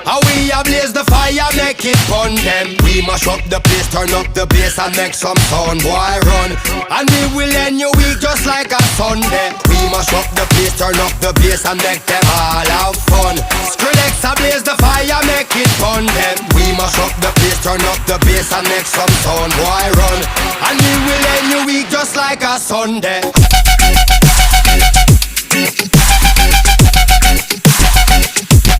How we a blaze the fire, make it fun them. We mash up the place, turn up the bass and make some sound, boy run. And we will end your week just like a Sunday. We mash up the place, turn up the bass and make them all have fun. Skrillex a blaze the fire, make it fun them. We mash up the place, turn up the bass and make some sound, boy run. And we will end your week just like a Sunday.